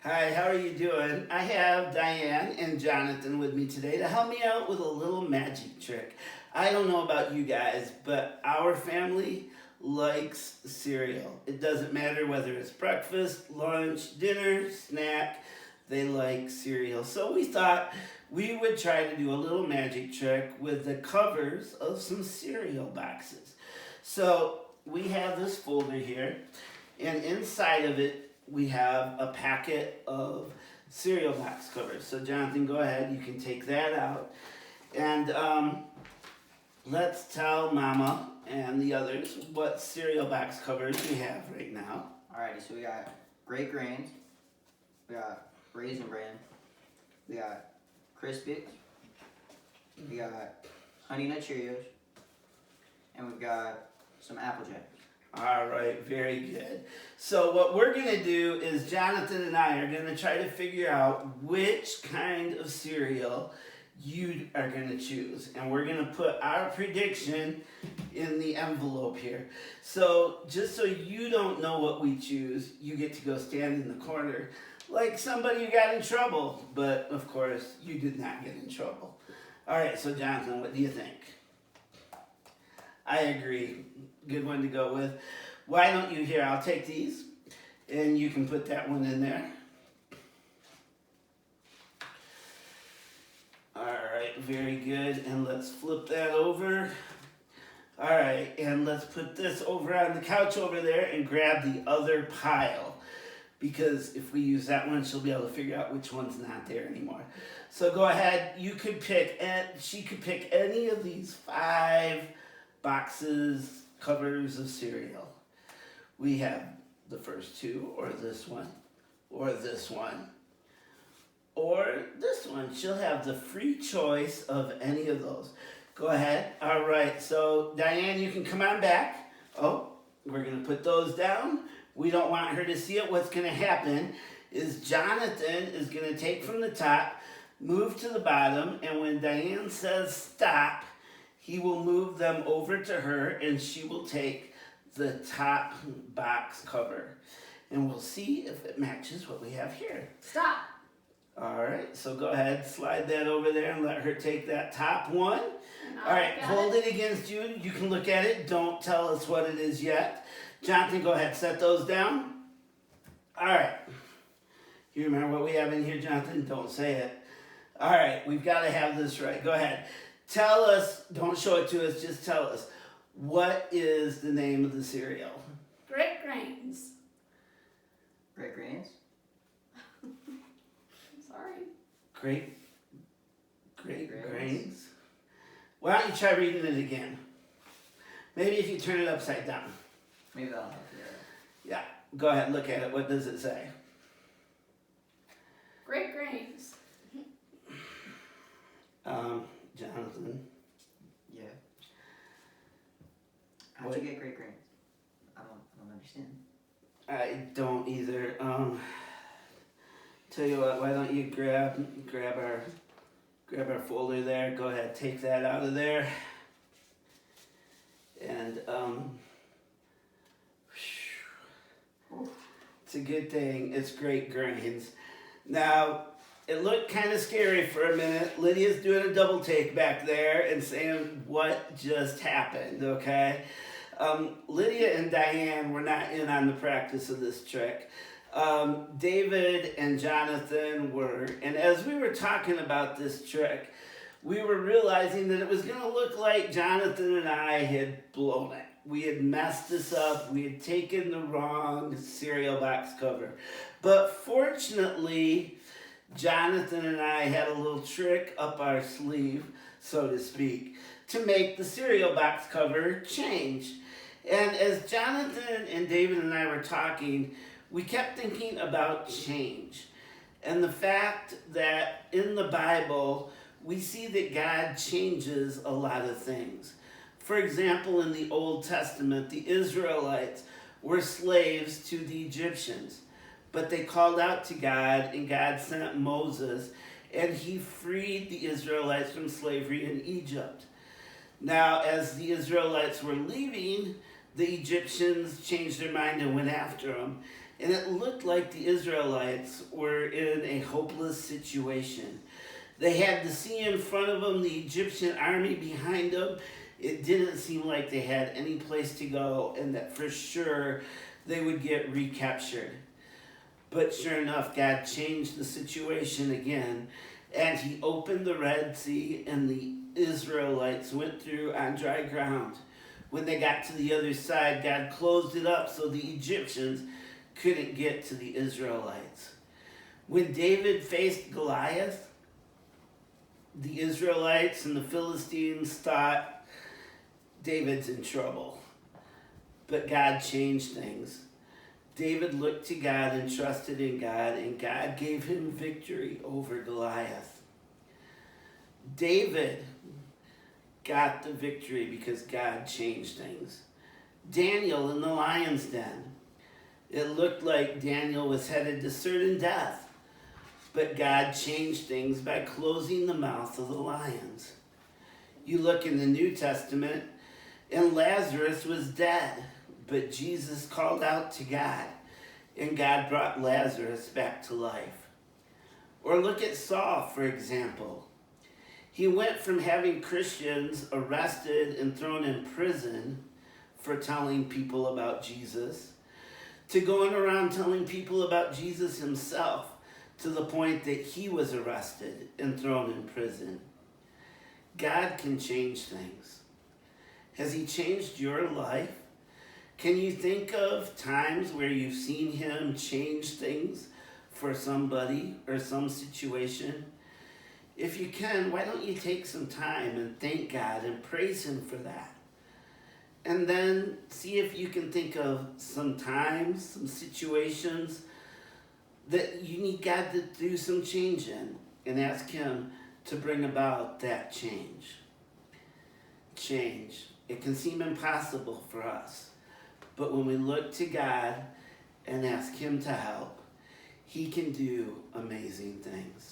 Hi, how are you doing? I have Diane and Jonathan with me today to help me out with a little magic trick. I don't know about you guys, but our family likes cereal. It doesn't matter whether it's breakfast, lunch, dinner, snack, they like cereal. So we thought we would try to do a little magic trick with the covers of some cereal boxes. So we have this folder here, and inside of it, we have a packet of cereal box covers. So, Jonathan, go ahead. You can take that out. And let's tell Mama and the others what cereal box covers we have right now. Alrighty, so we got Great Grains, we got Raisin Bran, we got Crispix, we got Honey Nut Cheerios, and we've got some Apple Jacks. All right, very good. So what we're going to do is Jonathan and I are going to try to figure out which kind of cereal you are going to choose. And we're going to put our prediction in the envelope here. So just so you don't know what we choose, you get to go stand in the corner like somebody who got in trouble. But of course, you did not get in trouble. All right, so Jonathan, what do you think? I agree. Good one to go with. Why don't you here? I'll take these and you can put that one in there. All right, very good. And let's flip that over. All right, and let's put this over on the couch over there and grab the other pile. Because if we use that one, she'll be able to figure out which one's not there anymore. So go ahead. You could pick, and she could pick any of these 5 boxes, covers of cereal. We have the first 2, or this one, or this one, or this one. She'll have the free choice of any of those. Go ahead. All right, so Diane, you can come on back. Oh, we're going to put those down. We don't want her to see it. What's going to happen is Jonathan is going to take from the top, move to the bottom, and when Diane says stop, he will move them over to her and she will take the top box cover. And we'll see if it matches what we have here. Stop. All right, so go ahead, slide that over there and let her take that top one. All right, hold it against you. You can look at it. Don't tell us what it is yet. Jonathan, go ahead, set those down. All right. You remember what we have in here, Jonathan? Don't say it. All right, we've got to have this right. Go ahead. Tell us, don't show it to us, just tell us, what is the name of the cereal? Great Grains. Great Grains? Sorry. Great Grains? Why don't you try reading it again? Maybe if you turn it upside down. Maybe that'll help you. Yeah, go ahead, look at it. What does it say? Great Grains. Jonathan. Yeah. How'd you get Great Grains? I don't understand. I don't either. Tell you what, why don't you grab our folder there. Go ahead, take that out of there. And it's a good thing. It's Great Grains. Now, it looked kind of scary for a minute. Lydia's doing a double take back there and saying, what just happened, okay? Lydia and Diane were not in on the practice of this trick. David and Jonathan were. And as we were talking about this trick, we were realizing that it was going to look like Jonathan and I had blown it. We had messed this up. We had taken the wrong cereal box cover. But fortunately, Jonathan and I had a little trick up our sleeve, so to speak, to make the cereal box cover change. And as Jonathan and David and I were talking, we kept thinking about change. And the fact that in the Bible, we see that God changes a lot of things. For example, in the Old Testament, the Israelites were slaves to the Egyptians. But they called out to God, and God sent Moses, and he freed the Israelites from slavery in Egypt. Now, as the Israelites were leaving, the Egyptians changed their mind and went after them. And it looked like the Israelites were in a hopeless situation. They had the sea in front of them, the Egyptian army behind them. It didn't seem like they had any place to go, and that for sure they would get recaptured. But sure enough, God changed the situation again, and He opened the Red Sea, and the Israelites went through on dry ground. When they got to the other side, God closed it up so the Egyptians couldn't get to the Israelites. When David faced Goliath, the Israelites and the Philistines thought David's in trouble. But God changed things. David looked to God and trusted in God, and God gave him victory over Goliath. David got the victory because God changed things. Daniel in the lion's den. It looked like Daniel was headed to certain death, but God changed things by closing the mouth of the lions. You look in the New Testament, and Lazarus was dead, but Jesus called out to God, and God brought Lazarus back to life. Or look at Saul, for example. He went from having Christians arrested and thrown in prison for telling people about Jesus to going around telling people about Jesus himself, to the point that he was arrested and thrown in prison. God can change things. Has He changed your life? Can you think of times where you've seen Him change things for somebody or some situation? If you can, why don't you take some time and thank God and praise Him for that? And then see if you can think of some times, some situations that you need God to do some change in, and ask Him to bring about that change. Change. It can seem impossible for us, but when we look to God and ask Him to help, He can do amazing things.